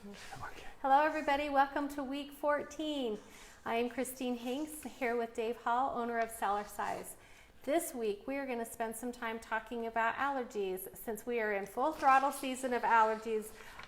Okay. Hello everybody, welcome to week 14. I am Christine Hinks here with Dave Hall, owner of Cellercise. This week we are going to spend some time talking about allergies since we are in full throttle season of allergies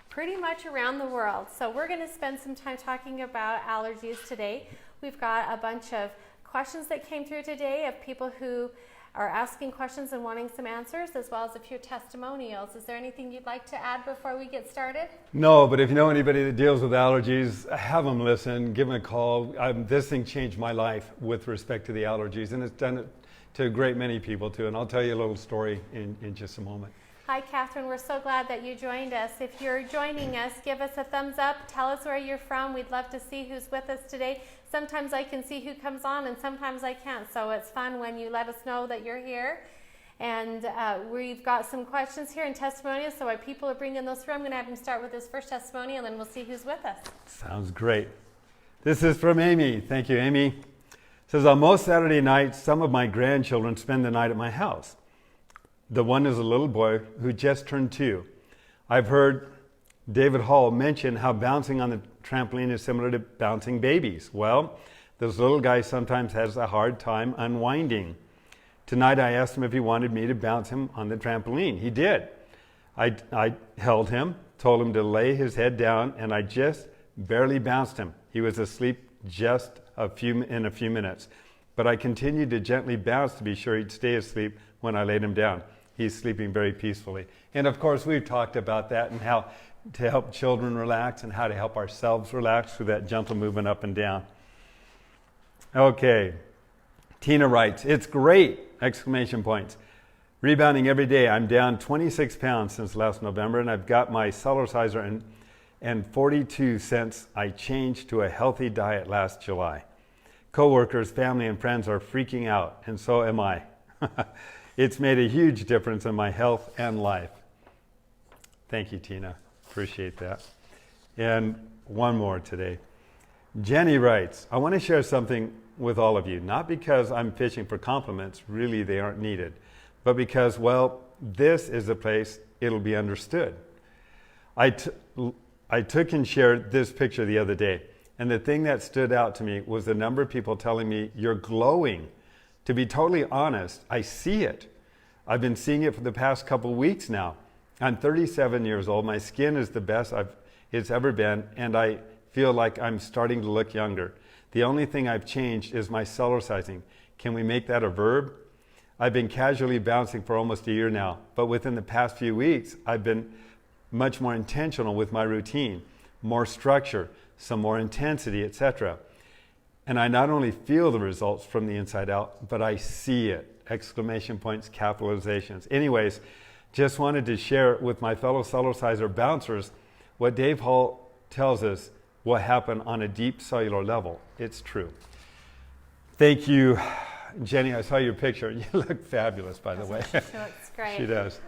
pretty much around the world. So we're going to spend some time talking about allergies today. We've got a bunch of questions that came through today of people who are asking questions and wanting some answers, as well as a few testimonials. Is there anything you'd like to add before we get started? No, but if you know anybody that deals with allergies, have them listen, give them a call. This thing changed my life with respect to the allergies, and it's done it to a great many people too. And I'll tell you a little story in just a moment. Hi, Catherine. We're so glad that you joined us. If you're joining us, give us a thumbs up. Tell us where you're from. We'd love to see who's with us today. Sometimes I can see who comes on and sometimes I can't. So it's fun when you let us know that you're here. And we've got some questions here and testimonials. So while people are bringing those through, I'm going to have them start with this first testimonial and then we'll see who's with us. Sounds great. This is from Amy. Thank you, Amy. It says, on most Saturday nights, some of my grandchildren spend the night at my house. The one is a little boy who just turned 2. I've heard David Hall mention how bouncing on the trampoline is similar to bouncing babies. Well, this little guy sometimes has a hard time unwinding. Tonight I asked him if he wanted me to bounce him on the trampoline. He did. I held him, told him to lay his head down, and I just barely bounced him. He was asleep just in a few minutes. But I continued to gently bounce to be sure he'd stay asleep when I laid him down. He's sleeping very peacefully. And of course, we've talked about that and how to help children relax and how to help ourselves relax through that gentle movement up and down. Okay. Tina writes, it's great! Exclamation points. Rebounding every day. I'm down 26 pounds since last November, and I've got my Cellerciser and 42 cents I changed to a healthy diet last July. Coworkers, family, and friends are freaking out, and so am I. It's made a huge difference in my health and life. Thank you, Tina. Appreciate that. And one more today. Jenny writes, I want to share something with all of you, not because I'm fishing for compliments, really they aren't needed, but because, well, this is a place it'll be understood. I took and shared this picture the other day, and the thing that stood out to me was the number of people telling me, you're glowing. To be totally honest, I see it. I've been seeing it for the past couple weeks now. I'm 37 years old. My skin is the best it's ever been, and I feel like I'm starting to look younger. The only thing I've changed is my Cellercising. Can we make that a verb? I've been casually bouncing for almost a year now, but within the past few weeks, I've been much more intentional with my routine, more structure, some more intensity, etc. And I not only feel the results from the inside out, but I see it. Exclamation points, capitalizations. Anyways, just wanted to share with my fellow Cellerciser bouncers what Dave Hall tells us will happen on a deep cellular level. It's true. Thank you, Jenny. I saw your picture. You look fabulous, by the way. She looks great. She does.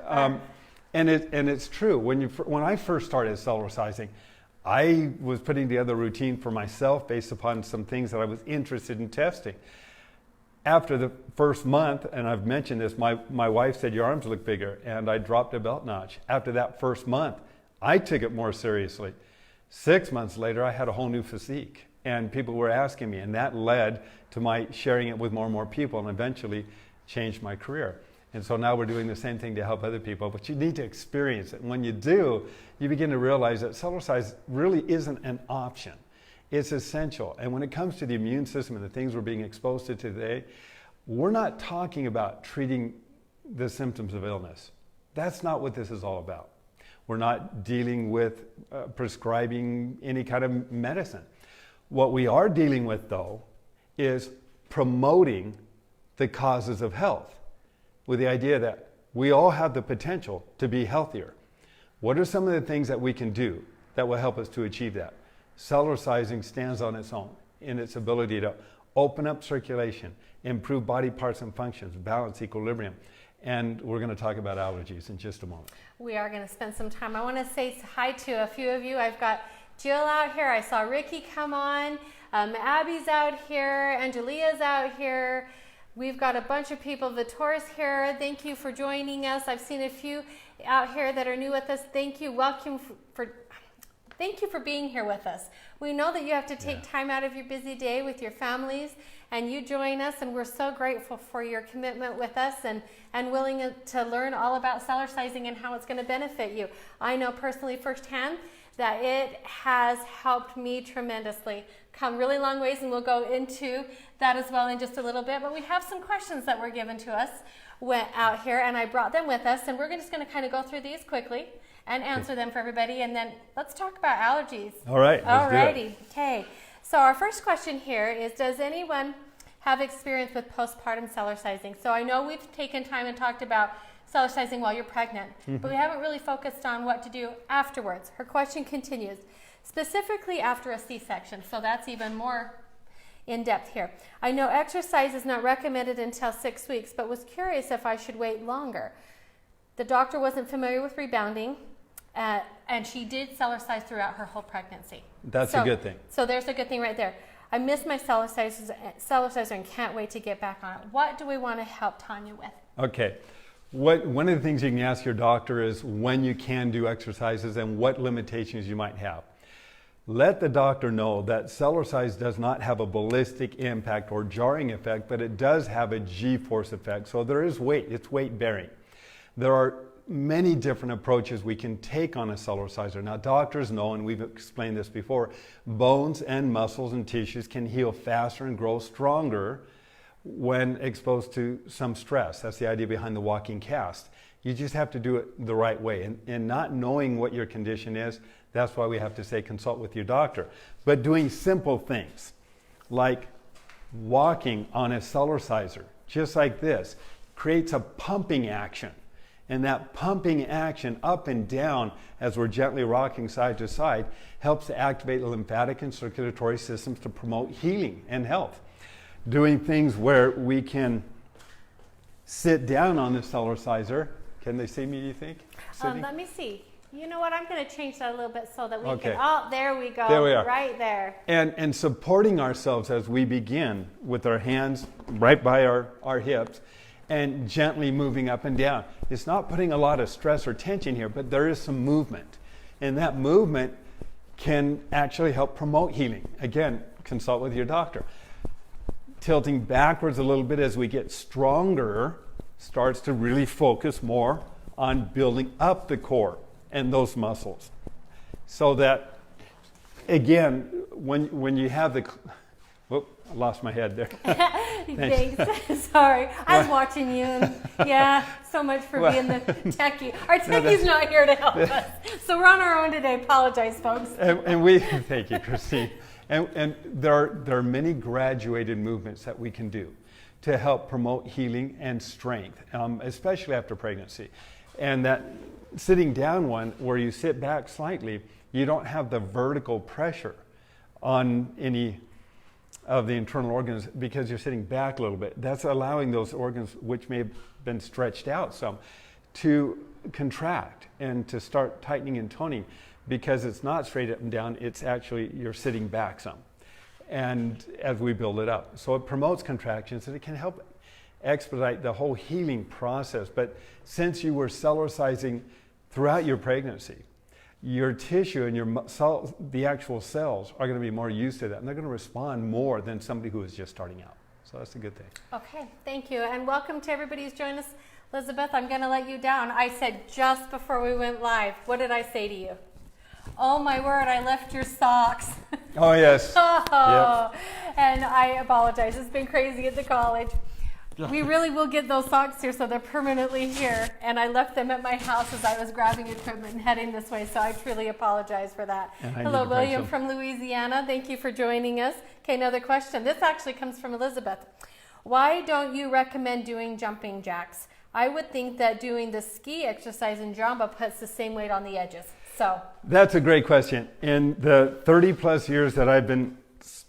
And it's true. When I first started Cellercising, I was putting together a routine for myself based upon some things that I was interested in testing. After the first month, and I've mentioned this, my wife said, your arms look bigger, and I dropped a belt notch. After that first month, I took it more seriously. 6 months later, I had a whole new physique, and people were asking me, and that led to my sharing it with more and more people, and eventually changed my career. And so now we're doing the same thing to help other people, but you need to experience it. And when you do, you begin to realize that Cellercise really isn't an option. It's essential. And when it comes to the immune system and the things we're being exposed to today, we're not talking about treating the symptoms of illness. That's not what this is all about. We're not dealing with prescribing any kind of medicine. What we are dealing with, though, is promoting the causes of health, with the idea that we all have the potential to be healthier. What are some of the things that we can do that will help us to achieve that? Cellercising stands on its own in its ability to open up circulation, improve body parts and functions, balance equilibrium. And we're going to talk about allergies in just a moment. We are going to spend some time. I want to say hi to a few of you. I've got Jill out here. I saw Ricky come on. Abby's out here. Angelia's out here. We've got a bunch of people. Vittora's here. Thank you for joining us. I've seen a few out here that are new with us. Thank you. Thank you for being here with us. We know that you have to take time out of your busy day with your families, and you join us, and we're so grateful for your commitment with us and willing to learn all about Cellercising and how it's going to benefit you. I know personally firsthand that it has helped me tremendously. Come really long ways, and we'll go into that as well in just a little bit. But we have some questions that were given to us out here, and I brought them with us, and we're just going to kind of go through these quickly and answer them for everybody, and then let's talk about allergies. All right, let's do Alrighty, okay. So our first question here is, does anyone have experience with postpartum Cellercising? So I know we've taken time and talked about Cellercising while you're pregnant, but we haven't really focused on what to do afterwards. Her question continues, specifically after a C-section, so that's even more in depth here. I know exercise is not recommended until 6 weeks, but was curious if I should wait longer. The doctor wasn't familiar with rebounding, and she did Cellercise throughout her whole pregnancy. That's a good thing. So there's a good thing right there. I miss my Cellerciser and can't wait to get back on it. What do we want to help Tanya with? Okay. One of the things you can ask your doctor is when you can do exercises and what limitations you might have. Let the doctor know that Cellercise does not have a ballistic impact or jarring effect, but it does have a G-force effect. So there is weight. It's weight bearing. There are many different approaches we can take on a Cellerciser. Now, doctors know, and we've explained this before, bones and muscles and tissues can heal faster and grow stronger when exposed to some stress. That's the idea behind the walking cast. You just have to do it the right way. And not knowing what your condition is, that's why we have to say consult with your doctor. But doing simple things like walking on a Cellerciser, just like this, creates a pumping action. And that pumping action up and down as we're gently rocking side to side helps to activate the lymphatic and circulatory systems to promote healing and health. Doing things where we can sit down on the Cellerciser. Can they see me, do you think? Let me see. You know what? I'm going to change that a little bit so that we Okay. can. Oh, there we go. There we are. Right there. And supporting ourselves as we begin with our hands right by our hips and gently moving up and down. It's not putting a lot of stress or tension here, but there is some movement. And that movement can actually help promote healing. Again, consult with your doctor. Tilting backwards a little bit as we get stronger starts to really focus more on building up the core and those muscles. So that, again, when you have the... Whoop, I lost my head there. Thanks. Sorry. I was watching you. And yeah, so much for being the techie. Our techie's not here to help us. So we're on our own today. Apologize, folks. And we, thank you, Christine. And there are many graduated movements that we can do to help promote healing and strength, especially after pregnancy. And that sitting down one where you sit back slightly, you don't have the vertical pressure on any of the internal organs because you're sitting back a little bit. That's allowing those organs, which may have been stretched out some, to contract and to start tightening and toning, because it's not straight up and down, it's actually you're sitting back some. And as we build it up. So it promotes contractions and it can help expedite the whole healing process. But since you were Cellercising throughout your pregnancy, your tissue and the actual cells are going to be more used to that, and they're going to respond more than somebody who is just starting out. So that's a good thing. Okay, thank you. And welcome to everybody who's joined us. Elizabeth, I'm going to let you down. I said just before we went live, what did I say to you? Oh my word, I left your socks. Oh yes. Yep. And I apologize. It's been crazy at the college. We really will get those socks here, so they're permanently here. And I left them at my house as I was grabbing equipment and heading this way, so I truly apologize for that. Hello, William from Louisiana. Thank you for joining us. Okay, another question. This actually comes from Elizabeth. Why don't you recommend doing jumping jacks? I would think that doing the ski exercise in Jamba puts the same weight on the edges. So that's a great question. In the 30 plus years that I've been,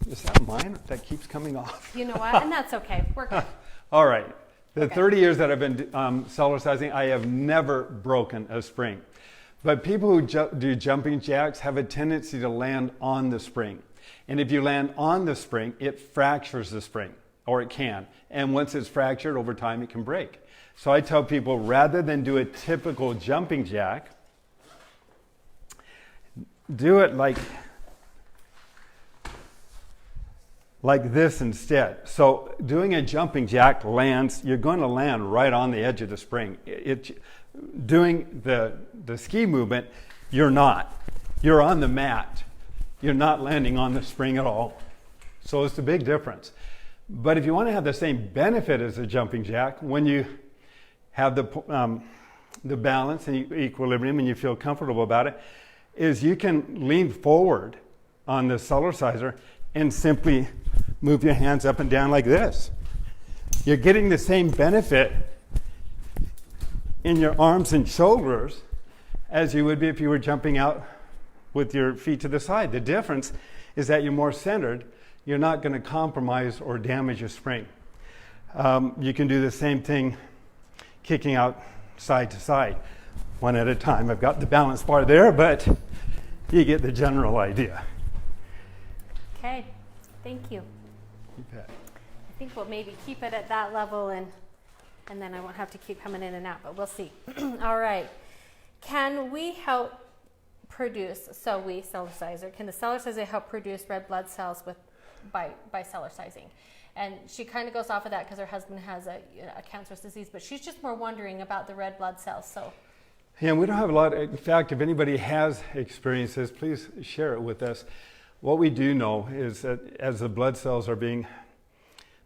is that mine? That keeps coming off. You know what? And that's okay. We're good. All right. The 30 years that I've been Cellercising, I have never broken a spring. But people who do jumping jacks have a tendency to land on the spring. And if you land on the spring, it fractures the spring, or it can. And once it's fractured, over time, it can break. So I tell people, rather than do a typical jumping jack, do it like this instead. So doing a jumping jack lands, you're going to land right on the edge of the spring. Doing the ski movement, you're not. You're on the mat. You're not landing on the spring at all. So it's a big difference. But if you want to have the same benefit as a jumping jack, when you have the balance and equilibrium and you feel comfortable about it, is you can lean forward on the Cellerciser and simply move your hands up and down like this. You're getting the same benefit in your arms and shoulders as you would be if you were jumping out with your feet to the side. The difference is that you're more centered. You're not going to compromise or damage your spring. You can do the same thing kicking out side to side, one at a time. I've got the balance bar there, but you get the general idea. Okay, thank you. You bet. I think we'll maybe keep it at that level and then I won't have to keep coming in and out, but we'll see. All right. Can we help produce, Cellerciser, can the Cellerciser help produce red blood cells by Cellercising? And she kind of goes off of that because her husband has a cancerous disease, but she's just more wondering about the red blood cells. So, yeah, we don't have a lot. In fact, if anybody has experienced this, please share it with us. What we do know is that as the blood cells are being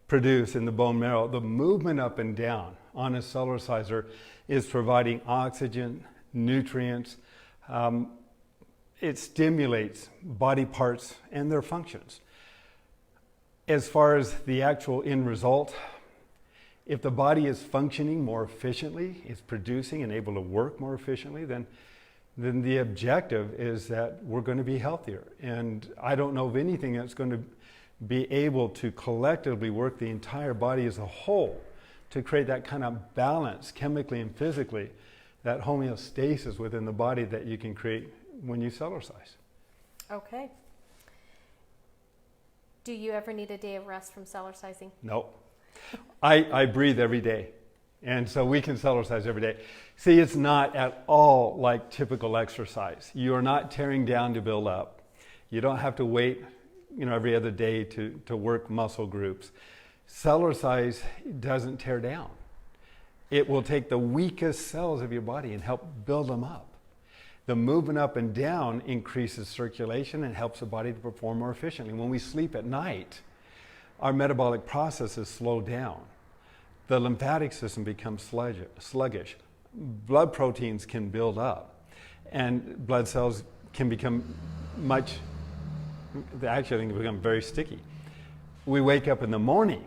produced in the bone marrow, the movement up and down on a Cellerciser is providing oxygen, nutrients. It stimulates body parts and their functions. As far as the actual end result, if the body is functioning more efficiently, it's producing and able to work more efficiently, then the objective is that we're going to be healthier. And I don't know of anything that's going to be able to collectively work the entire body as a whole to create that kind of balance chemically and physically, that homeostasis within the body that you can create when you Cellercise. okay. Do you ever need a day of rest from Cellercising? No. I breathe every day. And so we can Cellercise every day. See, it's not at all like typical exercise. You are not tearing down to build up. You don't have to wait, every other day to work muscle groups. Cellercise doesn't tear down. It will take the weakest cells of your body and help build them up. The movement up and down increases circulation and helps the body to perform more efficiently. When we sleep at night, our metabolic processes slow down. The lymphatic system becomes sluggish. Blood proteins can build up, and blood cells can become become very sticky. We wake up in the morning,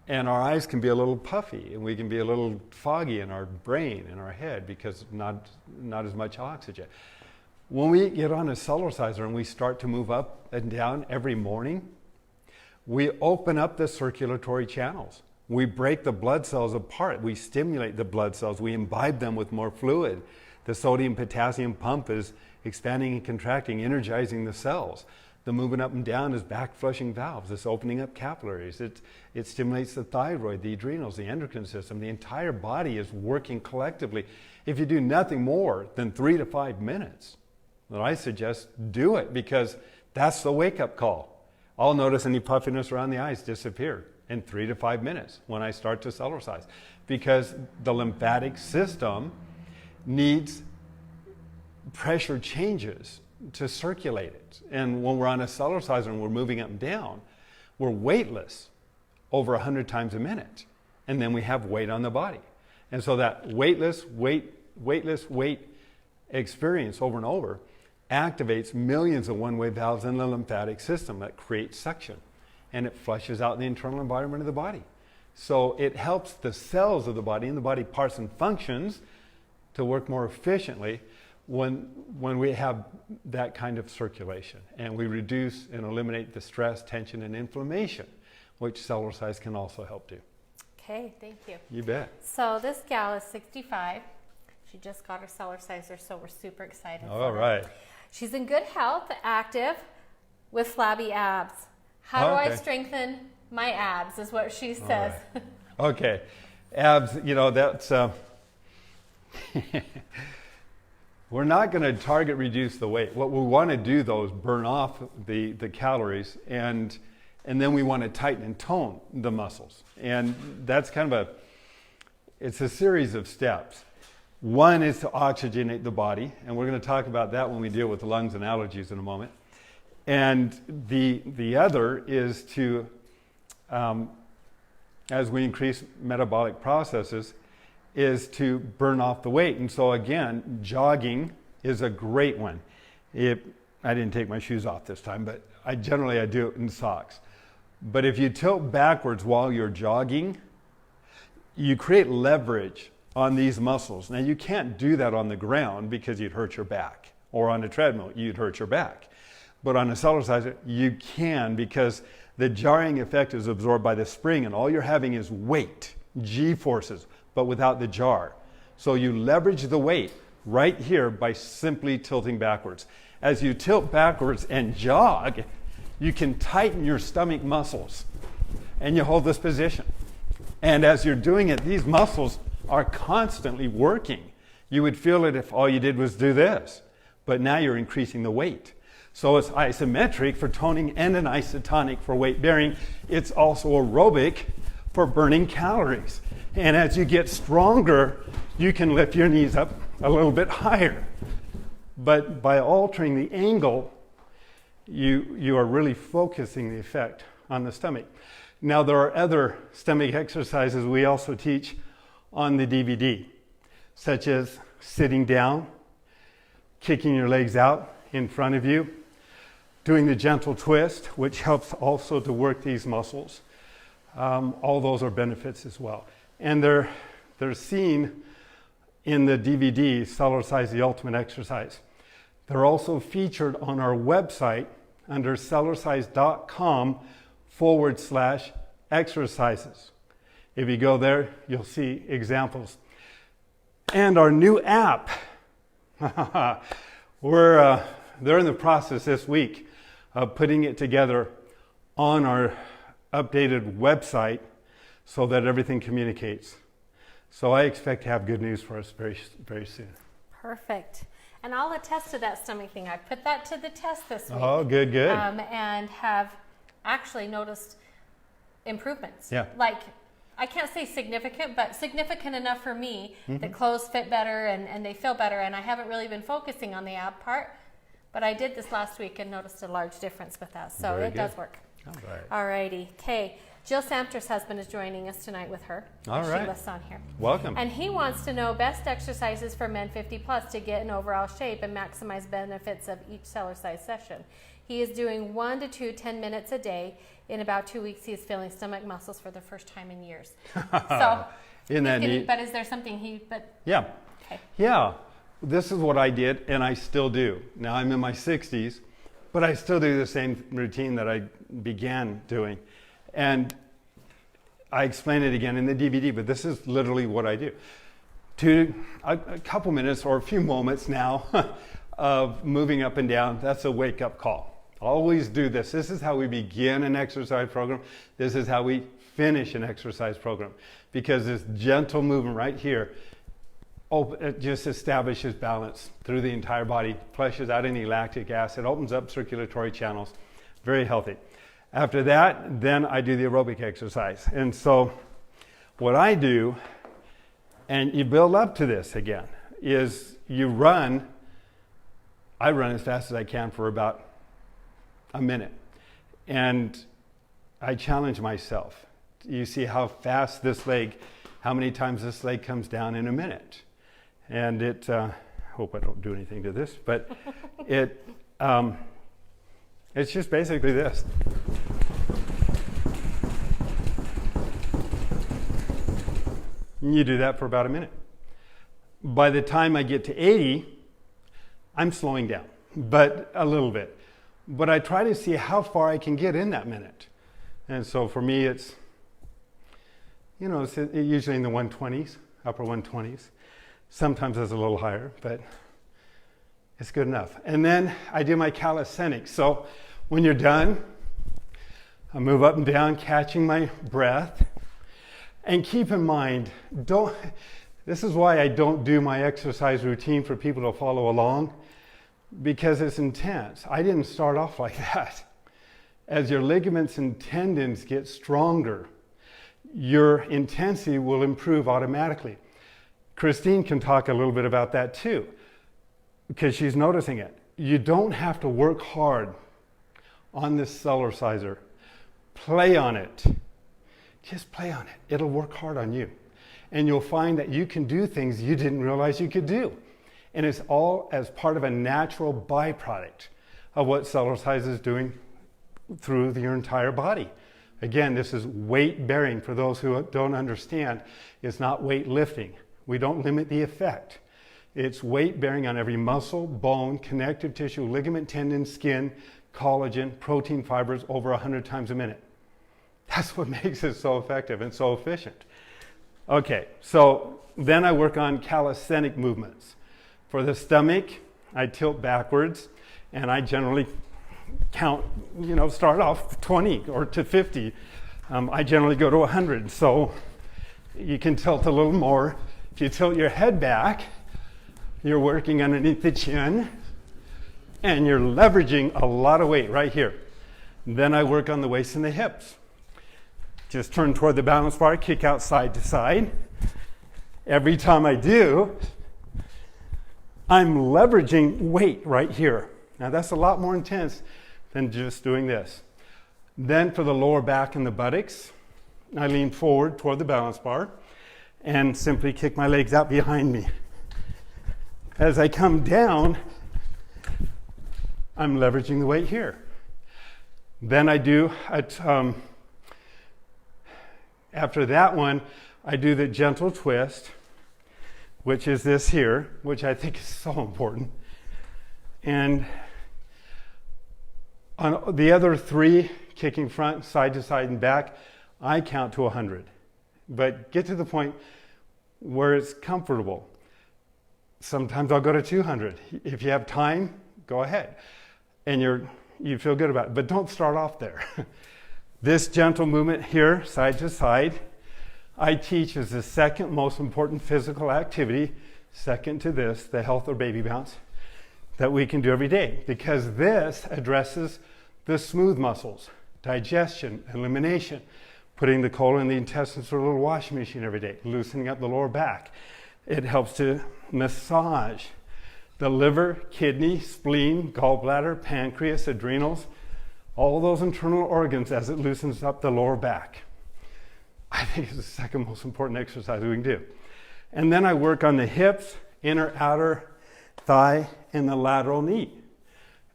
and our eyes can be a little puffy, and we can be a little foggy in our brain, in our head, because not as much oxygen. When we get on a Cellerciser and we start to move up and down every morning, we open up the circulatory channels. We break the blood cells apart. We stimulate the blood cells. We imbibe them with more fluid. The sodium-potassium pump is expanding and contracting, energizing the cells. The movement up and down is back-flushing valves. It's opening up capillaries. It stimulates the thyroid, the adrenals, the endocrine system. The entire body is working collectively. If you do nothing more than 3 to 5 minutes, then I suggest do it, because that's the wake-up call. I'll notice any puffiness around the eyes disappear in 3 to 5 minutes when I start to Cellercise, because the lymphatic system needs pressure changes to circulate it. And when we're on a Cellerciser and we're moving up and down, we're weightless over 100 times a minute. And then we have weight on the body. And so that weightless weight experience over and over activates millions of one-way valves in the lymphatic system that create suction. And it flushes out the internal environment of the body. So it helps the cells of the body and the body parts and functions to work more efficiently when we have that kind of circulation, and we reduce and eliminate the stress, tension, and inflammation, which Cellercise can also help do. Okay, thank you. You bet. So this gal is 65. She just got her Cellerciser, so we're super excited. All right. She's in good health, active, with flabby abs. How do I strengthen my abs, is what she says. Right. Okay. Abs, that's... We're not going to target reduce the weight. What we want to do though is burn off the calories, and then we want to tighten and tone the muscles. And that's kind of it's a series of steps. One is to oxygenate the body, and we're going to talk about that when we deal with the lungs and allergies in a moment. And the other is to, as we increase metabolic processes, is to burn off the weight. And so again, jogging is a great one. I didn't take my shoes off this time, but I do it in socks. But if you tilt backwards while you're jogging, you create leverage on these muscles. Now you can't do that on the ground because you'd hurt your back, or on a treadmill, you'd hurt your back. But on a Cellerciser, you can, because the jarring effect is absorbed by the spring, and all you're having is weight, G-forces, but without the jar. So you leverage the weight right here by simply tilting backwards. As you tilt backwards and jog, you can tighten your stomach muscles, and you hold this position. And as you're doing it, these muscles are constantly working. You would feel it if all you did was do this, but now you're increasing the weight. So it's isometric for toning and an isotonic for weight bearing. It's also aerobic for burning calories. And as you get stronger, you can lift your knees up a little bit higher. But by altering the angle, you are really focusing the effect on the stomach. Now, there are other stomach exercises we also teach on the DVD, such as sitting down, kicking your legs out in front of you, doing the gentle twist, which helps also to work these muscles. All those are benefits as well. And they're seen in the DVD, Cellercise the Ultimate Exercise. They're also featured on our website under cellercise.com/exercises. If you go there, you'll see examples. And our new app, they're in the process this week of putting it together on our updated website so that everything communicates. So I expect to have good news for us very, very soon. Perfect. And I'll attest to that stomach thing. I put that to the test this week. Oh, good. And have actually noticed improvements. Yeah. Like, I can't say significant, but significant enough for me that clothes fit better and they feel better. And I haven't really been focusing on the ab part, but I did this last week and noticed a large difference with that. So Very it good. does work. All right. All righty. Okay. Jill Samter's husband is joining us tonight with her. All right. She lists on here. Welcome. And he wants to know best exercises for men 50 plus to get in overall shape and maximize benefits of each Cellercise session. He is doing 1 to 2 10 minutes a day. In about 2 weeks, he is feeling stomach muscles for the first time in years. So, Isn't that neat? But is there something Yeah. Okay. Yeah. This is what I did, and I still do. Now I'm in my 60s, but I still do the same routine that I began doing. And I explain it again in the DVD, but this is literally what I do. A couple minutes or a few moments now of moving up and down, that's a wake-up call. Always do this. This is how we begin an exercise program. This is how we finish an exercise program. Because this gentle movement right here, it just establishes balance through the entire body, flushes out any lactic acid, opens up circulatory channels. Very healthy. After that, then I do the aerobic exercise. And so what I do, and you build up to this again, is you run. I run as fast as I can for about a minute. And I challenge myself. You see how fast this leg, how many times this leg comes down in a minute. And it, hope I don't do anything to this, but it's just basically this. You do that for about a minute. By the time I get to 80, I'm slowing down, but a little bit. But I try to see how far I can get in that minute. And so for me, it's, it's usually in the 120s, upper 120s. Sometimes it's a little higher, but it's good enough. And then I do my calisthenics. So when you're done, I move up and down, catching my breath. And keep in mind, This is why I don't do my exercise routine for people to follow along, because it's intense. I didn't start off like that. As your ligaments and tendons get stronger, your intensity will improve automatically. Christine can talk a little bit about that too, because she's noticing it. You don't have to work hard on this Cellerciser. Play on it. Just play on it. It'll work hard on you. And you'll find that you can do things you didn't realize you could do. And it's all as part of a natural byproduct of what Cellercise is doing through your entire body. Again, this is weight bearing. For those who don't understand, it's not weight lifting. We don't limit the effect. It's weight bearing on every muscle, bone, connective tissue, ligament, tendon, skin, collagen, protein fibers over 100 times a minute. That's what makes it so effective and so efficient. Okay, so then I work on calisthenic movements. For the stomach, I tilt backwards, and I generally count, start off 20 or to 50. I generally go to 100, so you can tilt a little more. If you tilt your head back, you're working underneath the chin, and you're leveraging a lot of weight right here. Then I work on the waist and the hips. Just turn toward the balance bar, kick out side to side. Every time I do, I'm leveraging weight right here. Now that's a lot more intense than just doing this. Then for the lower back and the buttocks, I lean forward toward the balance bar and simply kick my legs out behind me. As I come down, I'm leveraging the weight here. Then I do, after that one, I do the gentle twist, which is this here, which I think is so important. And on the other three, kicking front, side to side, and back, I count to 100. But get to the point where it's comfortable. Sometimes I'll go to 200. If you have time, go ahead. And you feel good about it. But don't start off there. This gentle movement here, side to side, I teach is the second most important physical activity, second to this, the health or baby bounce, that we can do every day. Because this addresses the smooth muscles, digestion, elimination, putting the colon and the intestines through a little washing machine every day, loosening up the lower back. It helps to massage the liver, kidney, spleen, gallbladder, pancreas, adrenals, all those internal organs as it loosens up the lower back. I think it's the second most important exercise we can do. And then I work on the hips, inner, outer thigh, and the lateral knee.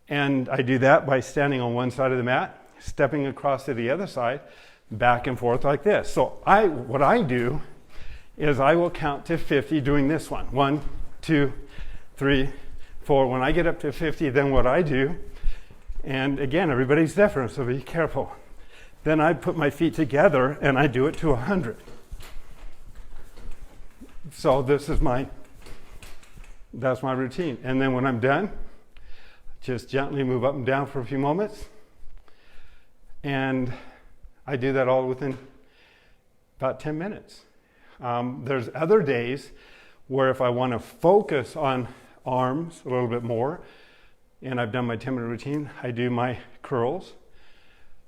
And I do that by standing on one side of the mat, stepping across to the other side, back and forth like this. So what I do is I will count to 50 doing this one. 1, 2, 3, 4. When I get up to 50, then what I do, and again, everybody's different, so be careful. Then I put my feet together and I do it to 100. So that's my routine. And then when I'm done, just gently move up and down for a few moments. And I do that all within about 10 minutes. There's other days where if I want to focus on arms a little bit more, and I've done my 10-minute routine, I do my curls,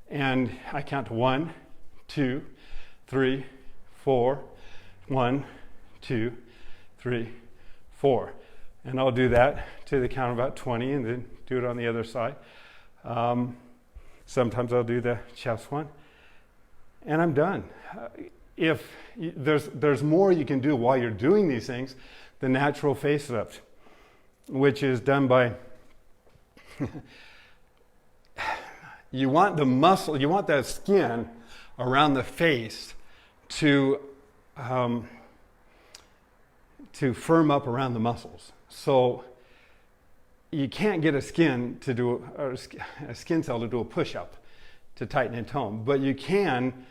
and I count to 1, 2, 3, 4, 1, 2, 3, 4. And I'll do that to the count of about 20 and then do it on the other side. Sometimes I'll do the chest one, and I'm done. If there's more you can do while you're doing these things, the natural facelift, which is done by you want the muscle, you want that skin around the face to firm up around the muscles. So you can't get a skin cell to do a push-up to tighten and tone, but you can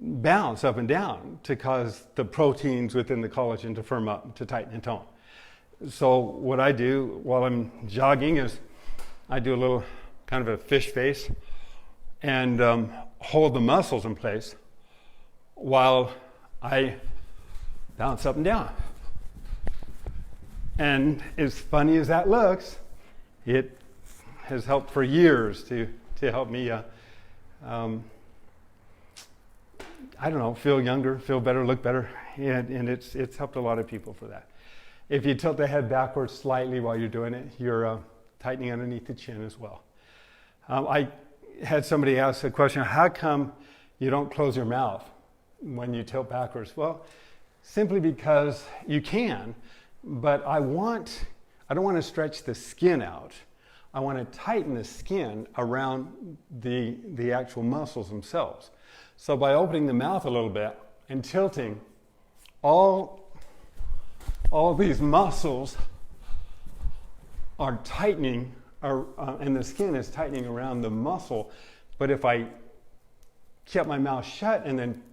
bounce up and down to cause the proteins within the collagen to firm up, to tighten and tone. So what I do while I'm jogging is I do a little kind of a fish face and hold the muscles in place while I bounce up and down. And as funny as that looks, it has helped for years to help me, I don't know, feel younger, feel better, look better. And it's helped a lot of people for that. If you tilt the head backwards slightly while you're doing it, you're tightening underneath the chin as well. I had somebody ask a question, how come you don't close your mouth when you tilt backwards? Well, simply because you can, but I don't want to stretch the skin out. I want to tighten the skin around the actual muscles themselves. So by opening the mouth a little bit and tilting, all these muscles are tightening, and the skin is tightening around the muscle. But if I kept my mouth shut and then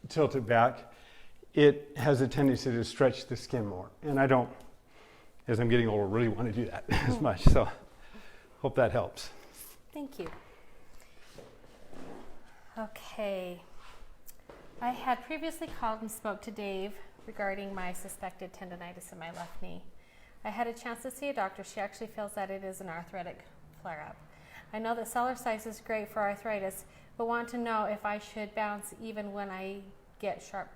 tilt it back, it has a tendency to stretch the skin more. And I don't, as I'm getting older, really want to do that as much. So hope that helps. Thank you. Okay. I had previously called and spoke to Dave regarding my suspected tendonitis in my left knee. I had a chance to see a doctor. She actually feels that it is an arthritic flare-up. I know that Cellercise is great for arthritis, but want to know if I should bounce even when I get sharp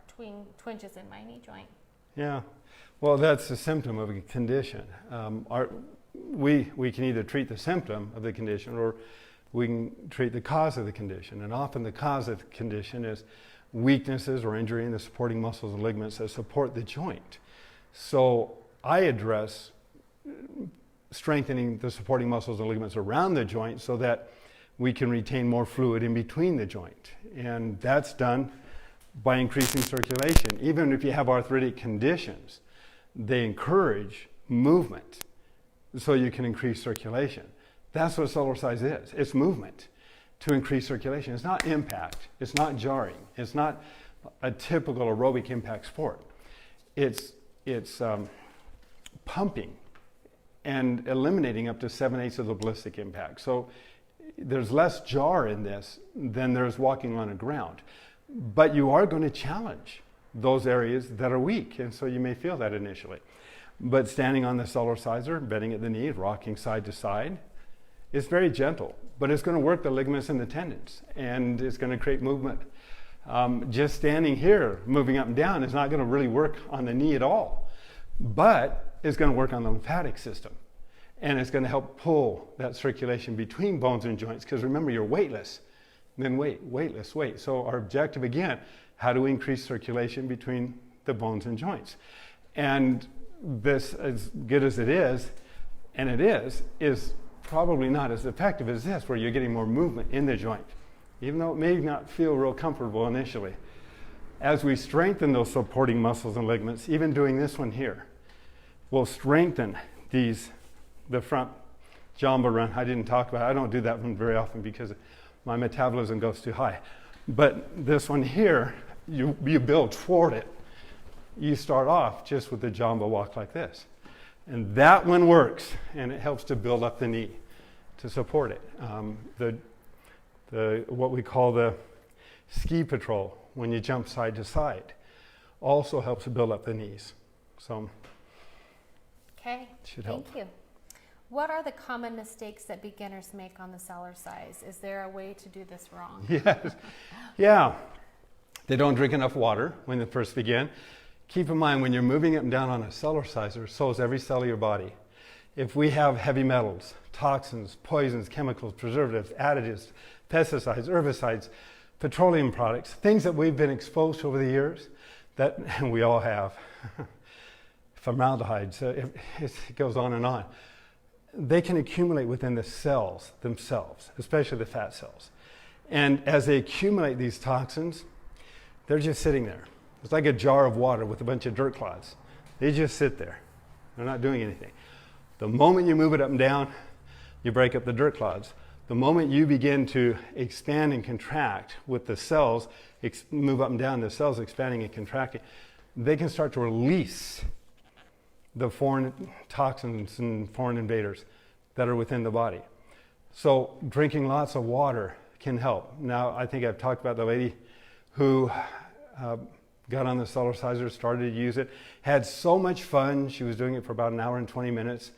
twinges in my knee joint. Yeah, well, that's a symptom of a condition. We can either treat the symptom of the condition or we can treat the cause of the condition. And often the cause of the condition is weaknesses or injury in the supporting muscles and ligaments that support the joint. So I address strengthening the supporting muscles and ligaments around the joint so that we can retain more fluid in between the joint. And that's done by increasing circulation. Even if you have arthritic conditions, they encourage movement so you can increase circulation. That's what Cellercise is. It's movement to increase circulation. It's not impact. It's not jarring. It's not a typical aerobic impact sport. It's pumping and eliminating up to 7/8 of the ballistic impact. So there's less jar in this than there's walking on a ground. But you are going to challenge those areas that are weak, and so you may feel that initially. But standing on the Cellerciser, bending at the knee, rocking side to side, it's very gentle, but it's going to work the ligaments and the tendons, and it's going to create movement. Just standing here, moving up and down, is not going to really work on the knee at all, but it's going to work on the lymphatic system, and it's going to help pull that circulation between bones and joints, because remember, you're weightless. Then weightless. So our objective, again, how do we increase circulation between the bones and joints? And this, as good as it is, and it is probably not as effective as this, where you're getting more movement in the joint, even though it may not feel real comfortable initially. As we strengthen those supporting muscles and ligaments, even doing this one here, will strengthen the front Jamba Run. I didn't talk about it. I don't do that one very often because my metabolism goes too high. But this one here, you build toward it. You start off just with the Jamba walk like this. And that one works, and it helps to build up the knee to support it. What we call the ski patrol, when you jump side to side, also helps to build up the knees. So, okay, should help. Thank you. What are the common mistakes that beginners make on the Cellercise? Is there a way to do this wrong? Yes. Yeah. They don't drink enough water when they first begin. Keep in mind, when you're moving up and down on a Cellerciser, so is every cell of your body. If we have heavy metals, toxins, poisons, chemicals, preservatives, additives, pesticides, herbicides, petroleum products, things that we've been exposed to over the years, that and we all have, formaldehyde, so it goes on and on. They can accumulate within the cells themselves, especially the fat cells. And as they accumulate these toxins, they're just sitting there. It's like a jar of water with a bunch of dirt clods. They just sit there. They're not doing anything. The moment you move it up and down, you break up the dirt clods. The moment you begin to expand and contract with the cells, move up and down, the cells expanding and contracting, they can start to release the foreign toxins and foreign invaders that are within the body. So drinking lots of water can help. Now, I think I've talked about the lady who got on the Cellerciser, started to use it, had so much fun. She was doing it for about an hour and 20 minutes.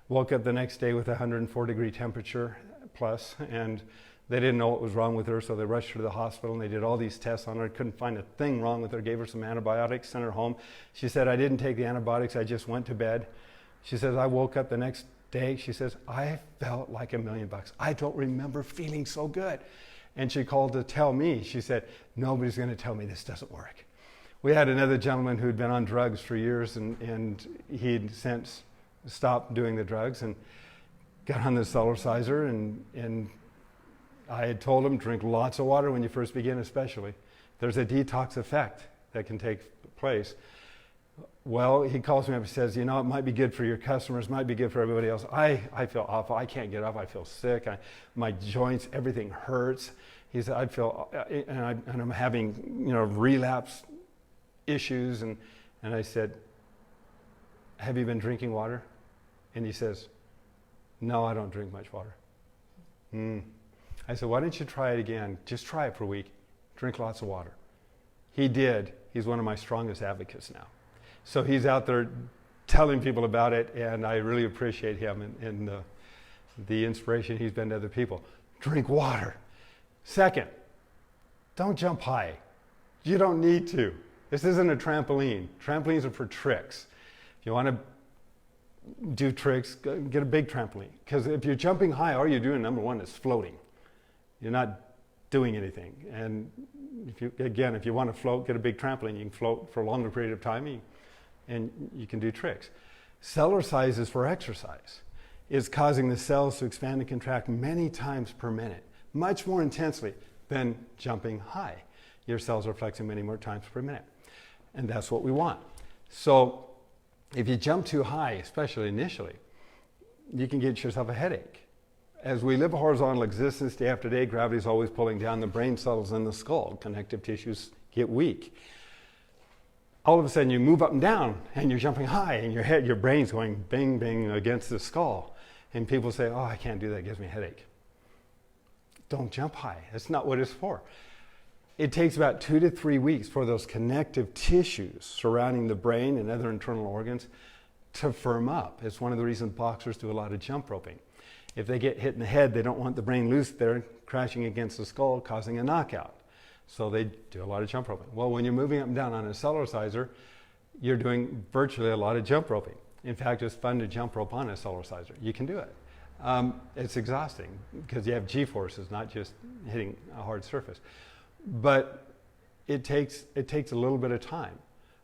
Woke up the next day with 104-degree temperature plus, and they didn't know what was wrong with her, so they rushed her to the hospital, and they did all these tests on her. Couldn't find a thing wrong with her, gave her some antibiotics, sent her home. She said, I didn't take the antibiotics, I just went to bed. She says, I woke up the next day, she says, I felt like $1 million. I don't remember feeling so good. And she called to tell me, she said, nobody's going to tell me this doesn't work. We had another gentleman who'd been on drugs for years, and he'd since stopped doing the drugs and got on the Cellerciser, and I had told him, drink lots of water when you first begin especially. There's a detox effect that can take place. Well, he calls me up and says, you know, it might be good for your customers, might be good for everybody else. I feel awful. I can't get up. I feel sick. My joints, everything hurts. He said, I feel, and I'm having, relapse issues. And I said, have you been drinking water? And he says, no, I don't drink much water. I said, why don't you try it again? Just try it for a week. Drink lots of water. He did. He's one of my strongest advocates now. So he's out there telling people about it, and I really appreciate him and the inspiration he's been to other people. Drink water. Second, don't jump high. You don't need to. This isn't a trampoline. Trampolines are for tricks. If you want to do tricks, get a big trampoline. Because if you're jumping high, all you're doing, number one, is floating. You're not doing anything. And if you want to float, get a big trampoline. You can float for a longer period of time, and you can do tricks. Cellercise is for exercise. It's causing the cells to expand and contract many times per minute, much more intensely than jumping high. Your cells are flexing many more times per minute. And that's what we want. So if you jump too high, especially initially, you can get yourself a headache. As we live a horizontal existence day after day, gravity is always pulling down. The brain settles in the skull. Connective tissues get weak. All of a sudden you move up and down and you're jumping high, and your brain's going bing, bing against the skull. And people say, oh, I can't do that, it gives me a headache. Don't jump high. That's not what it's for. It takes about 2 to 3 weeks for those connective tissues surrounding the brain and other internal organs to firm up. It's one of the reasons boxers do a lot of jump roping. If they get hit in the head, they don't want the brain loose there, crashing against the skull, causing a knockout. So they do a lot of jump roping. Well, when you're moving up and down on a Cellerciser, you're doing virtually a lot of jump roping. In fact, it's fun to jump rope on a Cellerciser. You can do it. It's exhausting because you have G-forces, not just hitting a hard surface. But it takes a little bit of time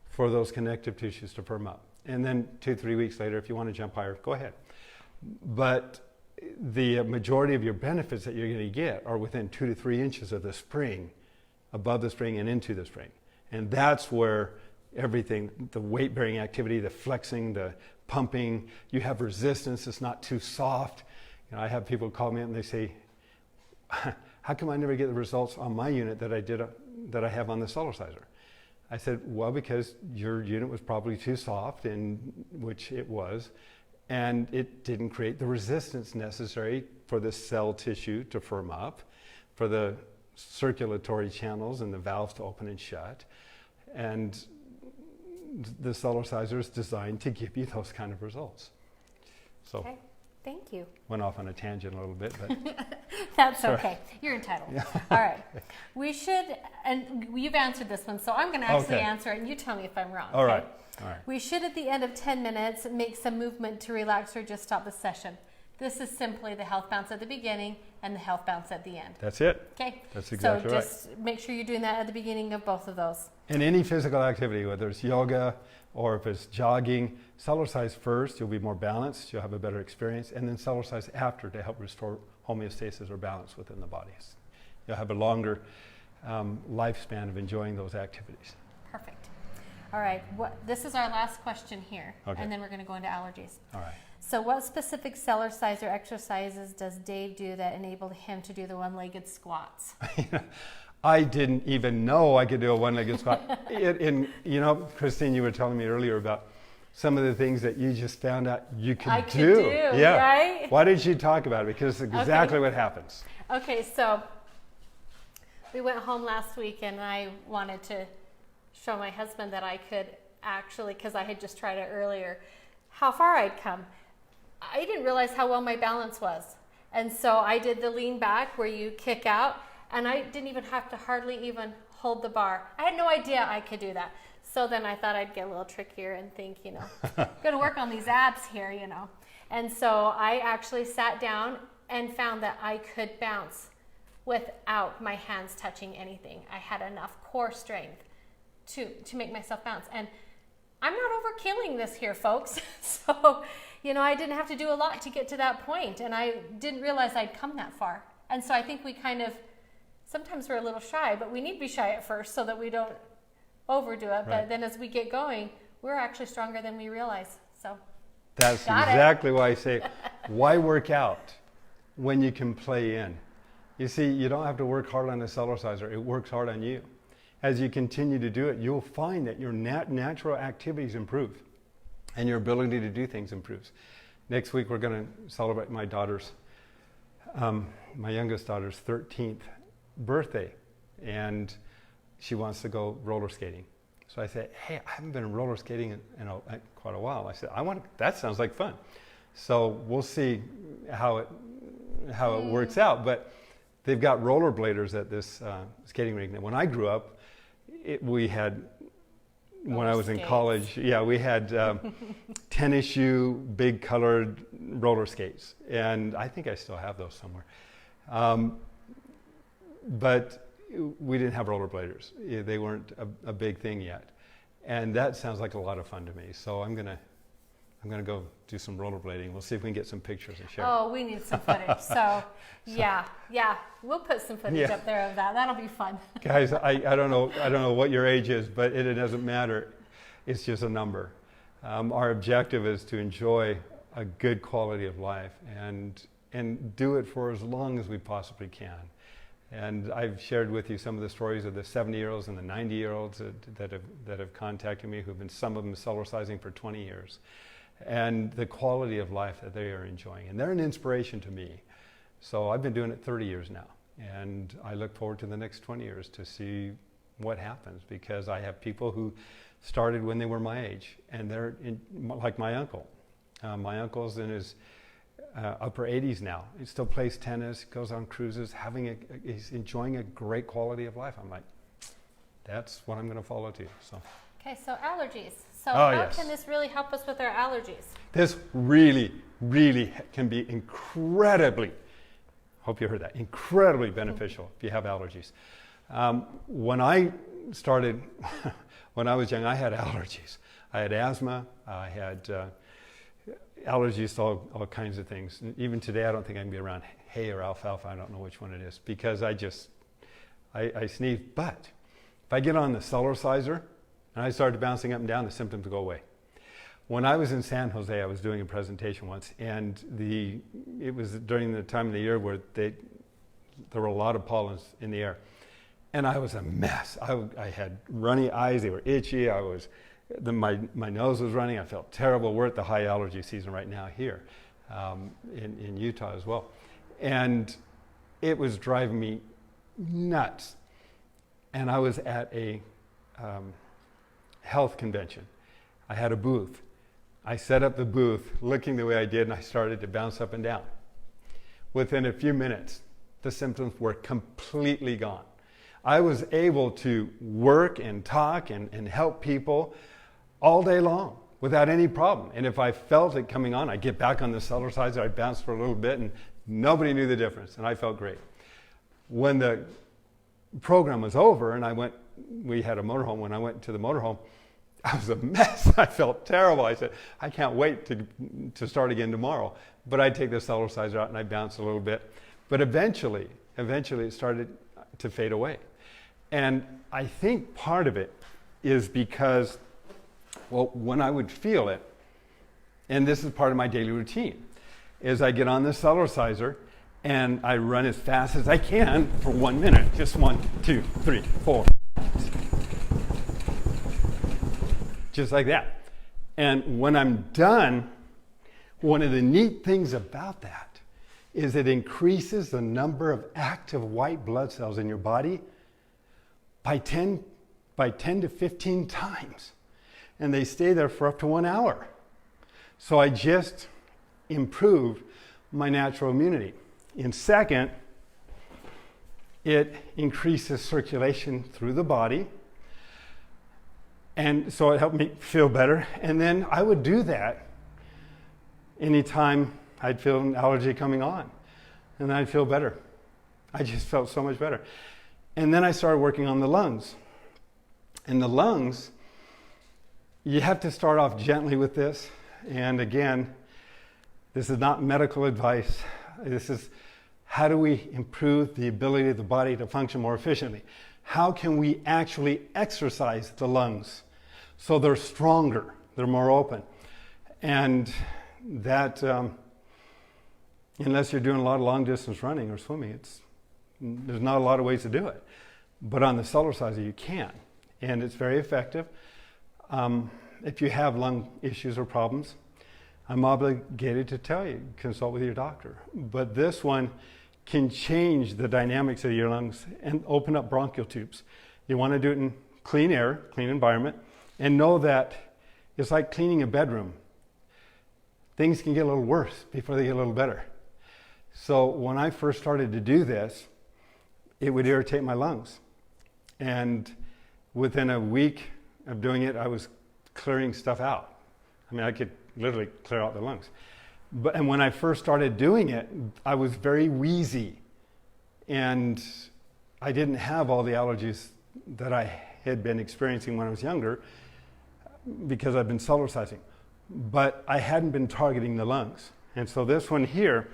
for those connective tissues to firm up. And then 2-3 weeks later, if you want to jump higher, go ahead. But the majority of your benefits that you're going to get are within 2 to 3 inches of the spring, above the spring and into the spring. And that's where everything, the weight-bearing activity, the flexing, the pumping, you have resistance, it's not too soft. I have people call me up and they say, how come I never get the results on my unit that I have on the Cellerciser? I said, well, because your unit was probably too soft, which it was, and it didn't create the resistance necessary for the cell tissue to firm up, for the circulatory channels and the valves to open and shut. And the Cellerciser is designed to give you those kind of results. So. Okay. Thank you. Went off on a tangent a little bit, but that's okay. You're entitled. Yeah. All right. We should, and you've answered this one, so I'm going to actually answer it, and you tell me if I'm wrong. All right. All right. We should, at the end of 10 minutes, make some movement to relax or just stop the session. This is simply the health bounce at the beginning and the health bounce at the end. That's it. Okay. That's exactly right. So just make sure you're doing that at the beginning of both of those. In any physical activity, whether it's yoga or if it's jogging, Cellercise first, you'll be more balanced, you'll have a better experience, and then Cellercise after to help restore homeostasis or balance within the bodies. You'll have a longer lifespan of enjoying those activities. Perfect. All right, this is our last question here, and then we're going to go into allergies. All right. So what specific Cellerciser exercises does Dave do that enabled him to do the one-legged squats? I didn't even know I could do a one-legged squat. Christine, you were telling me earlier about some of the things that you just found out you could do. Yeah. Right? Why did you talk about it? Because it's exactly what happens. Okay, so we went home last week and I wanted to show my husband that I could actually, because I had just tried it earlier, how far I'd come. I didn't realize how well my balance was. And so I did the lean back where you kick out, and I didn't even have to hardly even hold the bar. I had no idea I could do that. So then I thought I'd get a little trickier and think, you know, I'm going to work on these abs here, you know. And so I actually sat down and found that I could bounce without my hands touching anything. I had enough core strength to make myself bounce. And I'm not overkilling this here, folks. So, you know, I didn't have to do a lot to get to that point, and I didn't realize I'd come that far. And so I think we kind of, sometimes we're a little shy, but we need to be shy at first so that we don't overdo it. Right. But then as we get going, we're actually stronger than we realize. So that's exactly why I say, why work out when you can play in? You see, you don't have to work hard on the Cellerciser. It works hard on you. As you continue to do it, you'll find that your natural activities improve and your ability to do things improves. Next week, we're going to celebrate my daughter's, my youngest daughter's 13th birthday, and she wants to go roller skating. So I said, hey, I haven't been roller skating in quite a while. I said, that sounds like fun. So we'll see how it works out. But they've got rollerbladers at this skating rink. Now, when I grew up, we had, when I was in college, we had tennis shoe, big colored roller skates. And I think I still have those somewhere. But we didn't have rollerbladers. They weren't a big thing yet. And that sounds like a lot of fun to me. So I'm gonna go do some rollerblading. We'll see if we can get some pictures and share. Oh, we need some footage. So yeah, we'll put some footage up there of that. That'll be fun. Guys, I don't know what your age is, but it doesn't matter. It's just a number. Our objective is to enjoy a good quality of life and do it for as long as we possibly can. And I've shared with you some of the stories of the 70-year-olds and the 90-year-olds that have contacted me, who've been, some of them Cellercising for 20 years. And the quality of life that they are enjoying. And they're an inspiration to me. So I've been doing it 30 years now. And I look forward to the next 20 years to see what happens, because I have people who started when they were my age. And they're like my uncle. My uncle's in his upper 80s now. He still plays tennis, goes on cruises, he's enjoying a great quality of life. I'm like, that's what I'm going to follow too. So. Okay, so allergies. So how can this really help us with our allergies? This really, really can be incredibly, hope you heard that, incredibly beneficial if you have allergies. When I started, when I was young, I had allergies. I had asthma, I had allergies to all kinds of things. And even today, I don't think I can be around hay or alfalfa. I don't know which one it is, because I sneeze. But if I get on the Cellerciser and I started bouncing up and down, the symptoms go away. When I was in San Jose, I was doing a presentation once, and it was during the time of the year where there were a lot of pollens in the air. And I was a mess. I had runny eyes, they were itchy, my nose was running, I felt terrible. We're at the high allergy season right now here in Utah as well. And it was driving me nuts. And I was at a health convention. I had a booth. I set up the booth looking the way I did, and I started to bounce up and down. Within a few minutes, the symptoms were completely gone. I was able to work and talk and help people all day long without any problem. And if I felt it coming on, I'd get back on the Cellerciser, I'd bounce for a little bit, and nobody knew the difference, and I felt great. When the program was over and we had a motorhome, when I went to the motorhome, I was a mess. I felt terrible. I said, I can't wait to start again tomorrow. But I'd take the Cellerciser out and I'd bounce a little bit. But eventually it started to fade away. And I think part of it is because, well, when I would feel it, and this is part of my daily routine, is I get on the Cellerciser and I run as fast as I can for 1 minute. Just 1, 2, 3, 4. Just like that. And when I'm done, one of the neat things about that is it increases the number of active white blood cells in your body by 10 by 10 to 15 times. And they stay there for up to 1 hour. So I just improved my natural immunity. And second, it increases circulation through the body. And so it helped me feel better. And then I would do that anytime I'd feel an allergy coming on. And then I'd feel better. I just felt so much better. And then I started working on the lungs. And the lungs, you have to start off gently with this. And again, this is not medical advice. This is how do we improve the ability of the body to function more efficiently? How can we actually exercise the lungs so they're stronger, they're more open? And that, unless you're doing a lot of long distance running or swimming, there's not a lot of ways to do it. But on the Cellerciser, you can. And it's very effective. If you have lung issues or problems, I'm obligated to tell you, consult with your doctor. But this one can change the dynamics of your lungs and open up bronchial tubes. You want to do it in clean air, clean environment, and know that it's like cleaning a bedroom. Things can get a little worse before they get a little better. So when I first started to do this, it would irritate my lungs. And within a week of doing it, I was clearing stuff out. I mean, I could literally clear out the lungs. And when I first started doing it, I was very wheezy. And I didn't have all the allergies that I had been experiencing when I was younger because I've been Cellercising. But I hadn't been targeting the lungs. And so this one here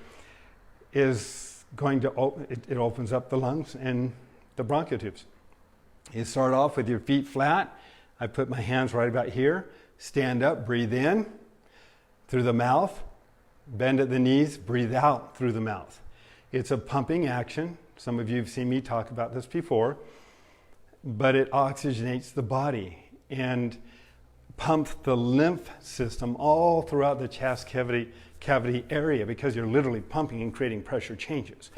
is going to, it opens up the lungs and the bronchial tubes. You start off with your feet flat. I put my hands right about here. Stand up, breathe in through the mouth. Bend at the knees, breathe out through the mouth. It's a pumping action. Some of you have seen me talk about this before. But it oxygenates the body and pumps the lymph system all throughout the chest cavity area because you're literally pumping and creating pressure changes,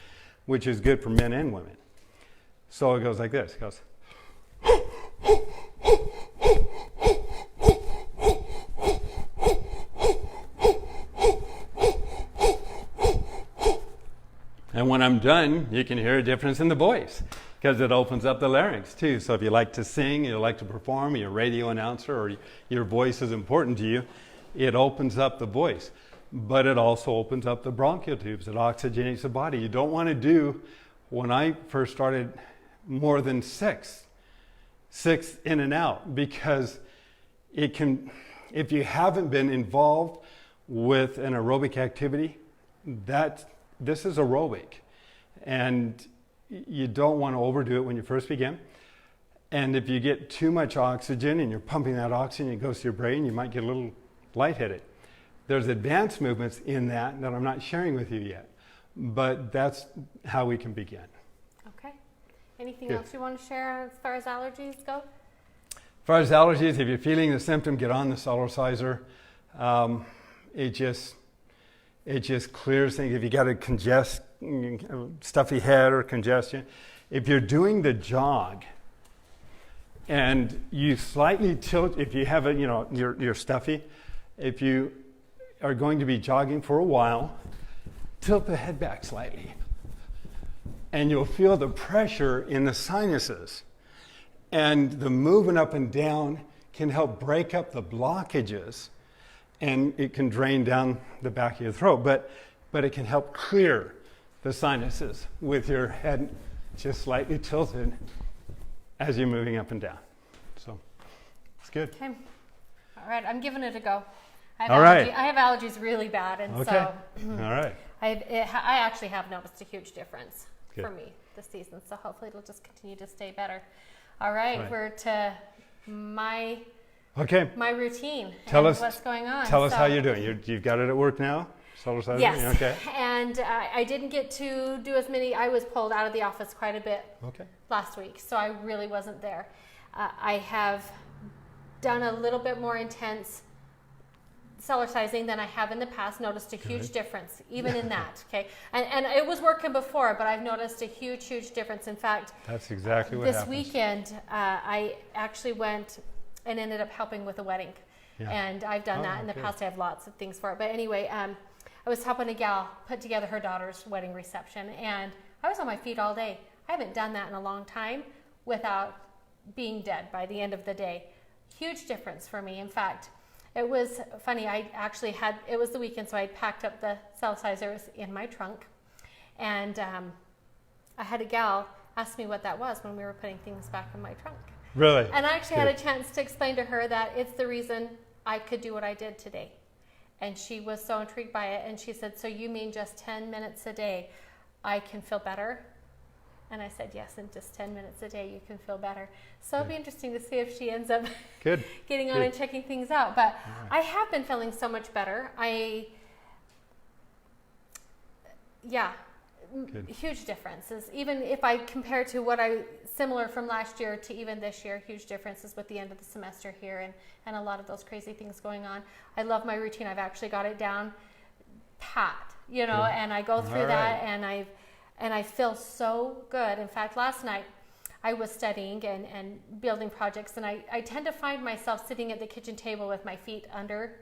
which is good for men and women. So it goes like this. It goes. And when I'm done, you can hear a difference in the voice because it opens up the larynx too. So if you like to sing, you like to perform, you're a radio announcer, or your voice is important to you, it opens up the voice. But it also opens up the bronchial tubes. It oxygenates the body. You don't want to do, when I first started, more than six in and out, because it can, if you haven't been involved with an aerobic activity, this is aerobic, and you don't want to overdo it when you first begin. And if you get too much oxygen and you're pumping that oxygen, it goes to your brain, you might get a little lightheaded. There's advanced movements in that I'm not sharing with you yet, but that's how we can begin. Okay. Anything else you want to share as far as allergies go? As far as allergies, if you're feeling the symptom, get on the Cellerciser. It just clears things. If you got a stuffy head or congestion, if you're doing the jog and you slightly tilt, if you have you're stuffy, if you are going to be jogging for a while, tilt the head back slightly. And you'll feel the pressure in the sinuses. And the movement up and down can help break up the blockages, and it can drain down the back of your throat. But it can help clear the sinuses with your head just slightly tilted as you're moving up and down. So it's good. Okay. All right, I'm giving it a go. I have allergies really bad, and so all right. I actually have noticed a huge difference for me this season. So hopefully it'll just continue to stay better. All right. We're to my routine. Tell us what's going on. Tell us how you're doing. You've got it at work now? Cellercising? Yes. Okay. And I didn't get to do as many. I was pulled out of the office quite a bit last week, so I really wasn't there. I have done a little bit more intense Cellercising than I have in the past. Noticed a huge difference, even in that. Okay, and it was working before, but I've noticed a huge difference. In fact, that's exactly what this happens. weekend I actually went and ended up helping with a wedding, and I've done that in the past. I have lots of things for it, but anyway, I was helping a gal put together her daughter's wedding reception, and I was on my feet all day. I haven't done that in a long time without being dead by the end of the day. Huge difference for me. In fact, it was funny, it was the weekend, so I packed up the Cellercisers in my trunk, and I had a gal ask me what that was when we were putting things back in my trunk. Really? And I actually had a chance to explain to her that it's the reason I could do what I did today. And she was so intrigued by it, and she said, so you mean just 10 minutes a day I can feel better? And I said, yes, in just 10 minutes a day you can feel better. So it'll be interesting to see if she ends up getting on and checking things out. But I have been feeling so much better. Huge differences. Even if I compare to similar from last year to even this year, huge differences with the end of the semester here and a lot of those crazy things going on. I love my routine. I've actually got it down pat, and I go through that, and I feel so good. In fact, last night I was studying and building projects, and I tend to find myself sitting at the kitchen table with my feet under,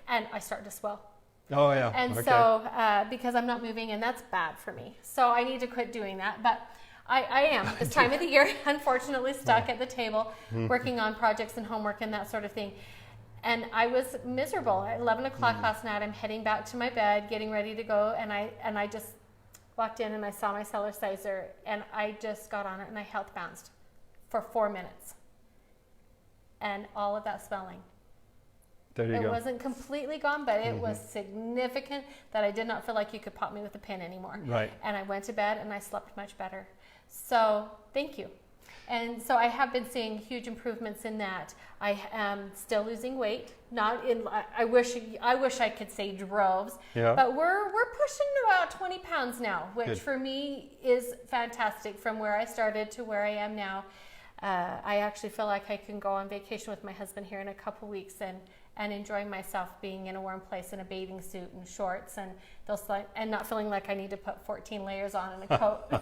and I start to swell. Oh, yeah. And so, because I'm not moving, and that's bad for me. So I need to quit doing that. But I am, this time of the year, unfortunately stuck at the table, working on projects and homework and that sort of thing. And I was miserable. At 11 o'clock last night, I'm heading back to my bed, getting ready to go, and I just walked in and I saw my Cellerciser, and I just got on it and I health bounced for 4 minutes. And all of that swelling. There you go. It wasn't completely gone, but it was significant that I did not feel like you could pop me with a pin anymore. Right. And I went to bed and I slept much better. So thank you. And so I have been seeing huge improvements in that. I am still losing weight. Not in. I wish I could say droves. Yeah. But we're pushing about 20 pounds now, which for me is fantastic from where I started to where I am now. I actually feel like I can go on vacation with my husband here in a couple weeks and enjoying myself being in a warm place in a bathing suit and shorts and not feeling like I need to put 14 layers on in a coat.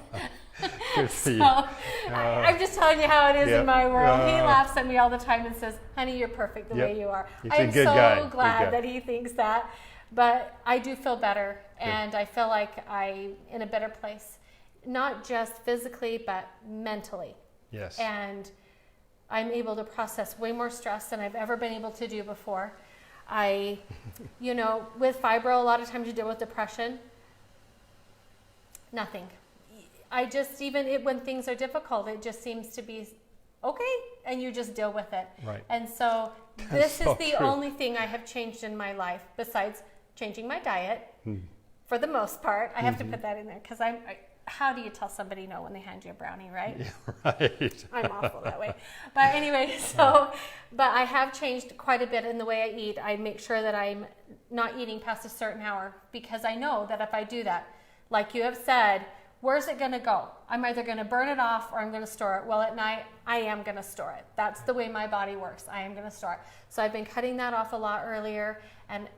I'm just telling you how it is in my world. He laughs at me all the time and says, honey, you're perfect the way you are. I'm so glad that he thinks that. But I do feel better, and I feel like I'm in a better place, not just physically, but mentally. Yes. And I'm able to process way more stress than I've ever been able to do before. With fibro, a lot of times you deal with depression. Nothing. When things are difficult, it just seems to be okay, and you just deal with it. Right. And so this is the only thing I have changed in my life, besides changing my diet, for the most part. I have to put that in there, because how do you tell somebody no when they hand you a brownie, right? Yeah, right. I'm awful that way. But anyway, but I have changed quite a bit in the way I eat. I make sure that I'm not eating past a certain hour, because I know that if I do that, like you have said, where's it going to go? I'm either going to burn it off or I'm going to store it. Well, at night, I am going to store it. That's the way my body works. I am going to store it. So I've been cutting that off a lot earlier and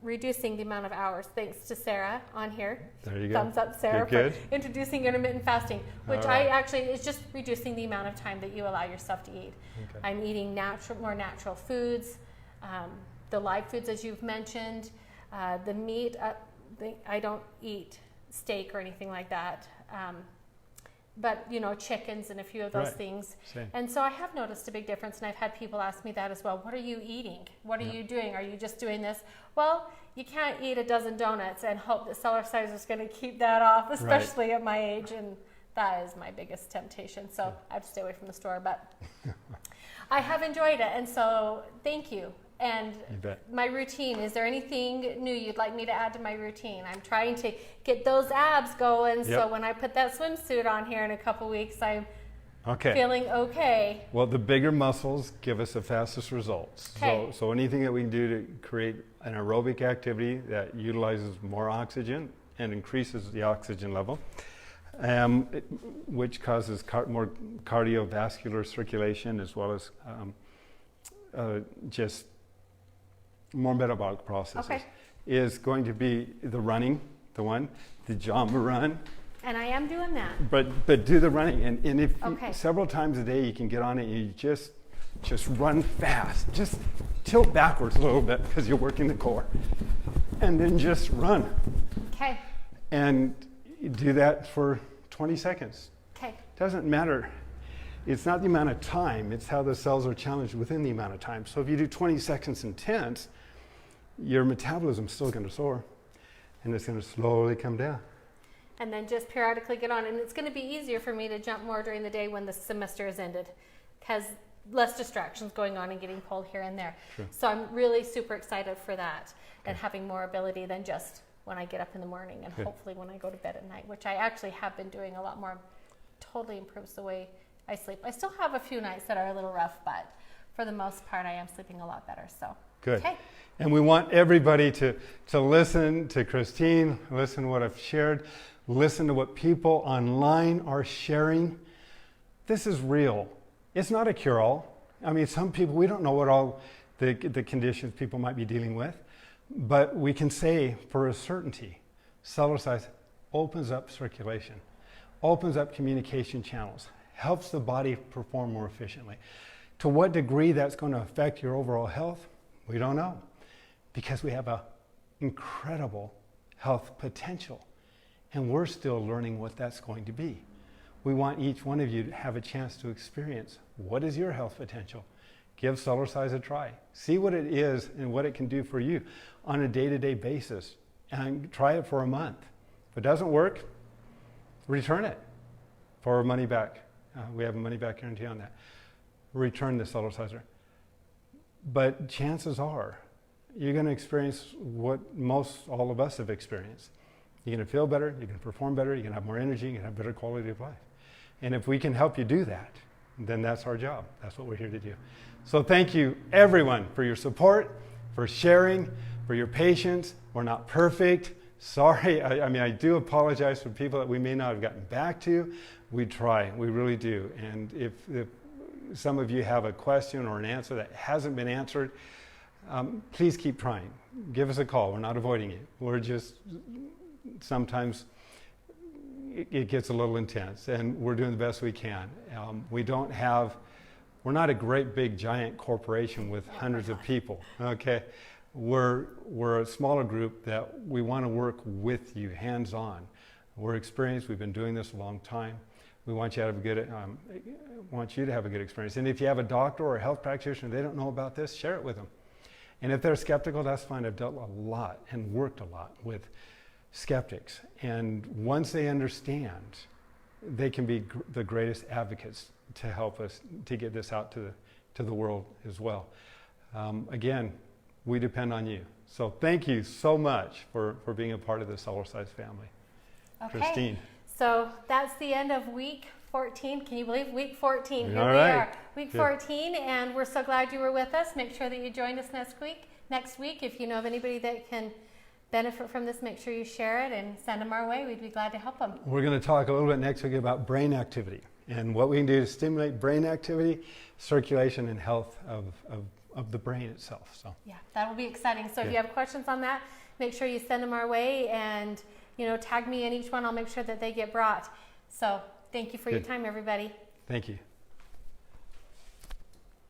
reducing the amount of hours, thanks to Sarah on here. There you go. Thumbs up, Sarah, for introducing intermittent fasting, which is just reducing the amount of time that you allow yourself to eat. Okay. I'm eating more natural foods, the live foods, as you've mentioned, the meat. I don't eat steak or anything like that. But chickens and a few of those things. Same. And so I have noticed a big difference, and I've had people ask me that as well. What are you eating? What are you doing? Are you just doing this? Well, you can't eat a dozen donuts and hope that Cellerciser is going to keep that off, especially at my age, and that is my biggest temptation. So I have to stay away from the store, but I have enjoyed it, and so thank you. And my routine, is there anything new you'd like me to add to my routine? I'm trying to get those abs going, so when I put that swimsuit on here in a couple weeks, I'm feeling okay. Well, the bigger muscles give us the fastest results. Okay. So anything that we can do to create an aerobic activity that utilizes more oxygen and increases the oxygen level, which causes more cardiovascular circulation, as well as just more metabolic processes, Okay. is going to be the running, the Jamba Run. And I am doing that. But do the running, and if Okay. several times a day you can get on it, and you just run fast, just tilt backwards a little bit because you're working the core, and then just run. Okay. And do that for 20 seconds. Okay. Doesn't matter. It's not the amount of time, it's how the cells are challenged within the amount of time. So if you do 20 seconds intense, your metabolism's still going to soar, and it's going to slowly come down. And then just periodically get on. And it's going to be easier for me to jump more during the day when the semester is ended, because less distractions going on and getting pulled here and there. Sure. So I'm really super excited for that, and having more ability than just when I get up in the morning, and hopefully when I go to bed at night, which I actually have been doing a lot more. Totally improves the way I sleep. I still have a few nights that are a little rough, but for the most part I am sleeping a lot better. So Good. Okay. And we want everybody to listen to Christine, listen to what I've shared, listen to what people online are sharing. This is real. It's not a cure-all. I mean, some people, we don't know what all the conditions people might be dealing with, but we can say for a certainty, Cellercise opens up circulation, opens up communication channels, helps the body perform more efficiently. To what degree that's going to affect your overall health, we don't know, because we have an incredible health potential, and we're still learning what that's going to be. We want each one of you to have a chance to experience what is your health potential. Give Cellercise a try. See what it is and what it can do for you on a day-to-day basis, and try it for a month. If it doesn't work, return it for money back. We have a money back guarantee on that. Return the Cellerciser. But chances are you're going to experience what most all of us have experienced. You're going to feel better, you're going to perform better, you're going to have more energy, you're going to have better quality of life. And if we can help you do that, then that's our job. That's what we're here to do. So thank you, everyone, for your support, for sharing, for your patience. We're not perfect. Sorry, I do apologize for people that we may not have gotten back to. We try, we really do. And if some of you have a question or an answer that hasn't been answered, please keep trying. Give us a call. We're not avoiding it. We're just, sometimes it gets a little intense, and we're doing the best we can. We're not a great big giant corporation with hundreds of people, okay? We're a smaller group that we want to work with you, hands-on. We're experienced, we've been doing this a long time. We want you to have a good experience. And if you have a doctor or a health practitioner, they don't know about this, share it with them. And if they're skeptical, that's fine. I've dealt a lot and worked a lot with skeptics. And once they understand, they can be the greatest advocates to help us to get this out to the world as well. Again, we depend on you. So thank you so much for being a part of the Cellercise family. Okay. Christine. So that's the end of week 14. Can you believe week 14? Here All we right. are. Week 14, and we're so glad you were with us. Make sure that you join us next week. If you know of anybody that can benefit from this, make sure you share it and send them our way. We'd be glad to help them. We're going to talk a little bit next week about brain activity and what we can do to stimulate brain activity, circulation, and health of the brain itself. So yeah, that will be exciting. So if you have questions on that, make sure you send them our way, and tag me in each one. I'll make sure that they get brought. So thank you for your time, everybody. Thank you.